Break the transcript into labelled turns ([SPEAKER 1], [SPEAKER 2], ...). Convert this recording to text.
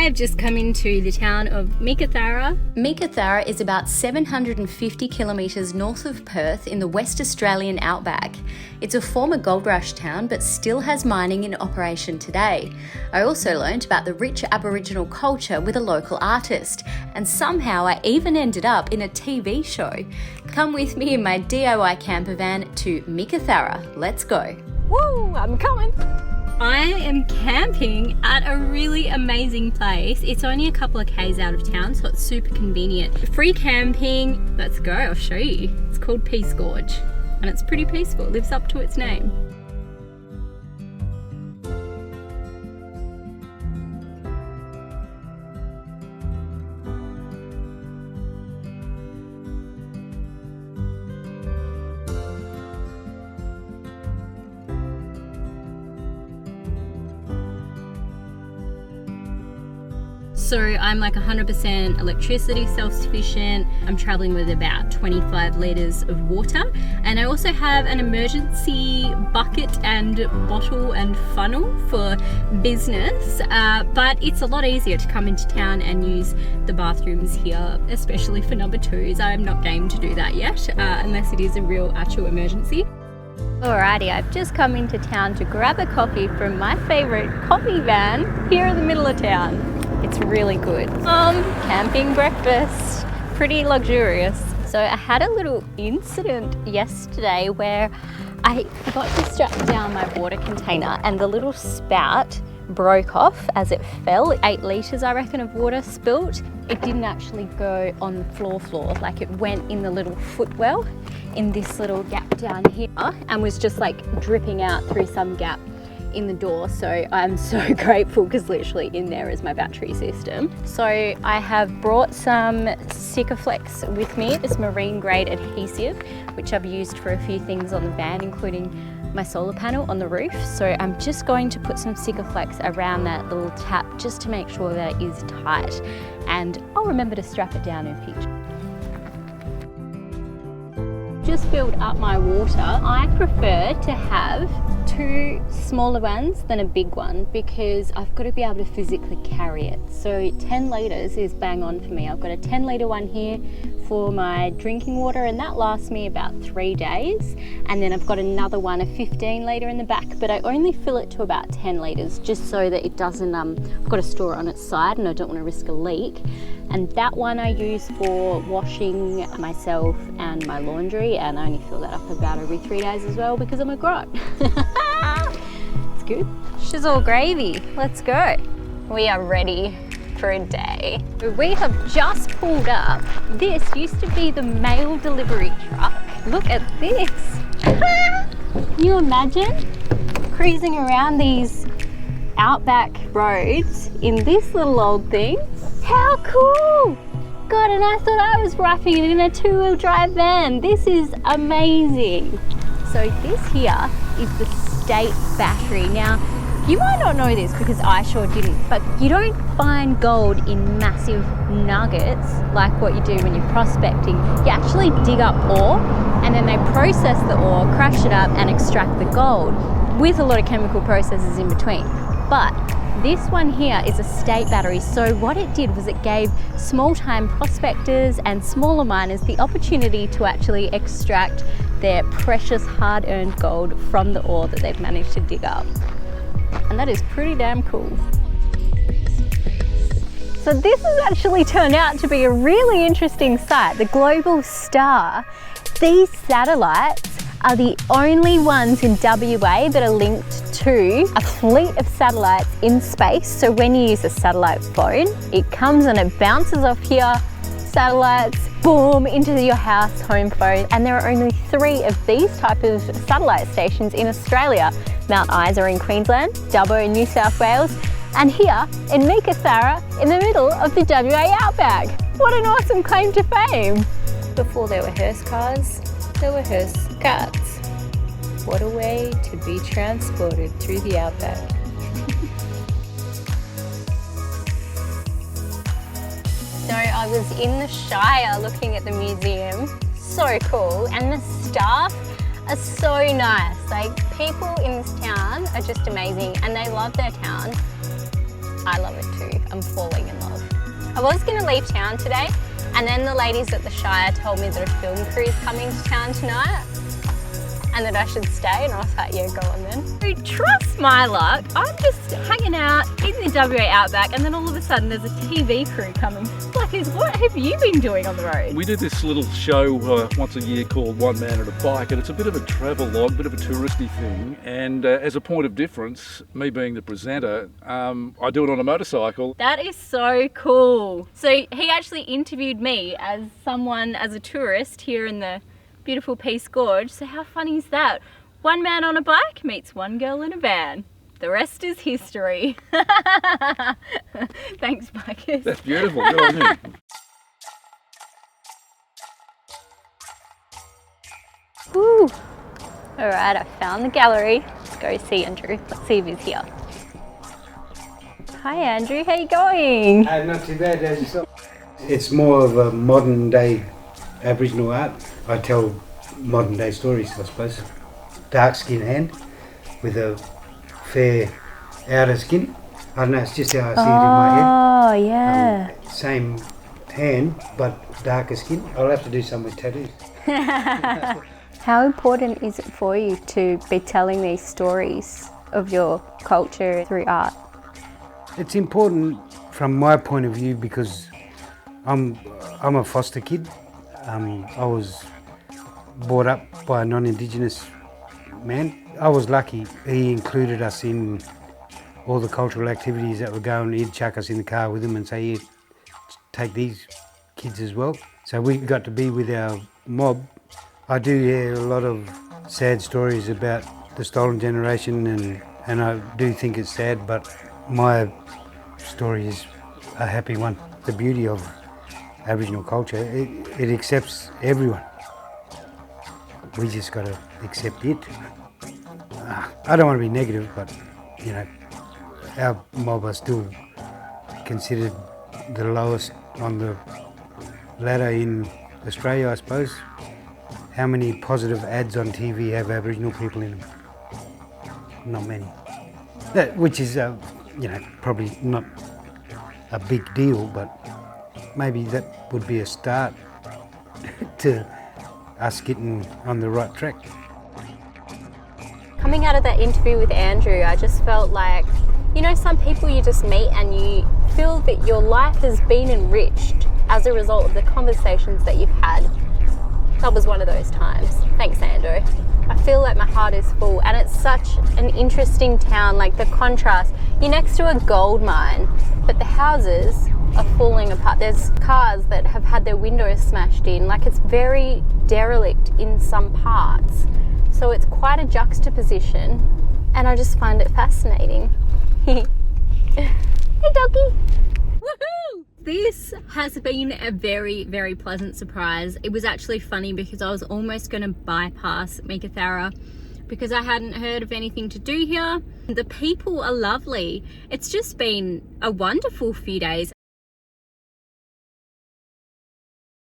[SPEAKER 1] I've just come into the town of Meekatharra.
[SPEAKER 2] Meekatharra is about 750 kilometres north of Perth in the West Australian outback. It's a former gold rush town but still has mining in operation today. I also learnt about the rich Aboriginal culture with a local artist, and somehow I even ended up in a TV show. Come with me in my DIY campervan to Meekatharra. Let's go.
[SPEAKER 1] Woo, I'm coming. I am camping at a really amazing place. It's only a couple of k's out of town, so it's super convenient. Free camping, let's go, I'll show you. It's called Peace Gorge, and it's pretty peaceful, it lives up to its name. So I'm like 100% electricity self-sufficient. I'm traveling with about 25 litres of water, and I also have an emergency bucket and bottle and funnel for business, but it's a lot easier to come into town and use the bathrooms here, especially for number twos. I'm not game to do that yet, unless it is a real actual emergency. Alrighty, I've just come into town to grab a coffee from my favourite coffee van here in the middle of town. It's really good. Camping breakfast, pretty luxurious. So I had a little incident yesterday where I forgot to strap down my water container and the little spout broke off as it fell. 8 litres I reckon of water spilt. It didn't actually go on the floor, like it went in the little footwell in this little gap down here and was just like dripping out through some gap in the door. So I'm so grateful because literally in there is my battery system. So I have brought some Sikaflex with me, this marine grade adhesive, which I've used for a few things on the van, including my solar panel on the roof. So I'm just going to put some Sikaflex around that little tap just to make sure that it is tight, and I'll remember to strap it down in future. Just filled up my water. I prefer to have 2 smaller ones than a big one because I've got to be able to physically carry it. So 10 litres is bang on for me. I've got a 10 litre one here for my drinking water, and that lasts me about 3 days. And then I've got another one, a 15 litre in the back, but I only fill it to about 10 litres just so that it doesn't, I've got to store it on its side and I don't want to risk a leak. And that one I use for washing myself and my laundry, and I only fill that up about every 3 days as well because I'm a grot. It's good. Shizzle gravy, let's go. We are ready for a day. We have just pulled up. This used to be the mail delivery truck. Look at this. Can you imagine cruising around these outback roads in this little old thing? How cool! God, and I thought I was roughing it in a 2-wheel drive van. This is amazing. So this here is the state battery. Now, you might not know this because I sure didn't, but you don't find gold in massive nuggets like what you do when you're prospecting. You actually dig up ore, and then they process the ore, crush it up and extract the gold with a lot of chemical processes in between. But this one here is a state battery. So what it did was it gave small-time prospectors and smaller miners the opportunity to actually extract their precious hard-earned gold from the ore that they've managed to dig up. And that is pretty damn cool. So this has actually turned out to be a really interesting site, the Globalstar. These satellites are the only ones in WA that are linked to a fleet of satellites in space. So when you use a satellite phone, it comes and it bounces off here, satellites, boom, into your house home phone. And there are only 3 of these type of satellite stations in Australia. Mount Isa in Queensland, Dubbo in New South Wales, and here in Meekatharra in the middle of the WA outback. What an awesome claim to fame. Before there were hearse cars, there were hearse carts. What a way to be transported through the outback. So I was in the Shire looking at the museum. So cool, and the staff are so nice. Like, people in this town are just amazing and they love their town. I love it too. I'm falling in love. I was going to leave town today, and then the ladies at the Shire told me that a film crew is coming to town tonight and that I should stay, and I was like, yeah, go on then. So trust my luck, I'm just hanging out in the WA outback, and then all of a sudden there's a TV crew coming. Blackers, what have you been doing on the road?
[SPEAKER 3] We do this little show once a year called One Man at a Bike, and it's a bit of a travel log, a bit of a touristy thing. And as a point of difference, me being the presenter, I do it on a motorcycle.
[SPEAKER 1] That is so cool. So he actually interviewed me as a tourist here in the beautiful Peace Gorge. So how funny is that? One man on a bike meets one girl in a van. The rest is history. Thanks, Marcus.
[SPEAKER 3] That's beautiful. Good on you.
[SPEAKER 1] Woo. All right, I found the gallery. Let's go see Andrew. Let's see if he's here. Hi, Andrew. How you going?
[SPEAKER 4] Not too bad, as yourself. It's more of a modern day Aboriginal art. I tell modern day stories, I suppose. Dark skin hand with a fair outer skin. I don't know, it's just how I see it in my head.
[SPEAKER 1] Oh, yeah.
[SPEAKER 4] Same hand, but darker skin. I'll have to do some with tattoos.
[SPEAKER 1] How important is it for you to be telling these stories of your culture through art?
[SPEAKER 4] It's important from my point of view because I'm a foster kid. I was brought up by a non-Indigenous man. I was lucky. He included us in all the cultural activities that were going. He'd chuck us in the car with him and say, "Here, take these kids as well." So we got to be with our mob. I do hear a lot of sad stories about the stolen generation, and I do think it's sad, but my story is a happy one. The beauty of Aboriginal culture, it accepts everyone. We just got to accept it. I don't want to be negative, but you know, our mob are still considered the lowest on the ladder in Australia, I suppose. How many positive ads on TV have Aboriginal people in them? Not many. Which is, probably not a big deal, but maybe that would be a start to us getting on the right track.
[SPEAKER 1] Coming out of that interview with Andrew, I just felt like, you know, some people you just meet and you feel that your life has been enriched as a result of the conversations that you've had. That was one of those times. Thanks, Andrew. I feel like my heart is full, and it's such an interesting town, like the contrast. You're next to a gold mine, but the houses are falling apart. There's cars that have had their windows smashed in. Like, it's very derelict in some parts. So it's quite a juxtaposition, and I just find it fascinating. Hey, doggy. Woohoo! This has been a very, very pleasant surprise. It was actually funny because I was almost going to bypass Meekatharra because I hadn't heard of anything to do here. The people are lovely. It's just been a wonderful few days.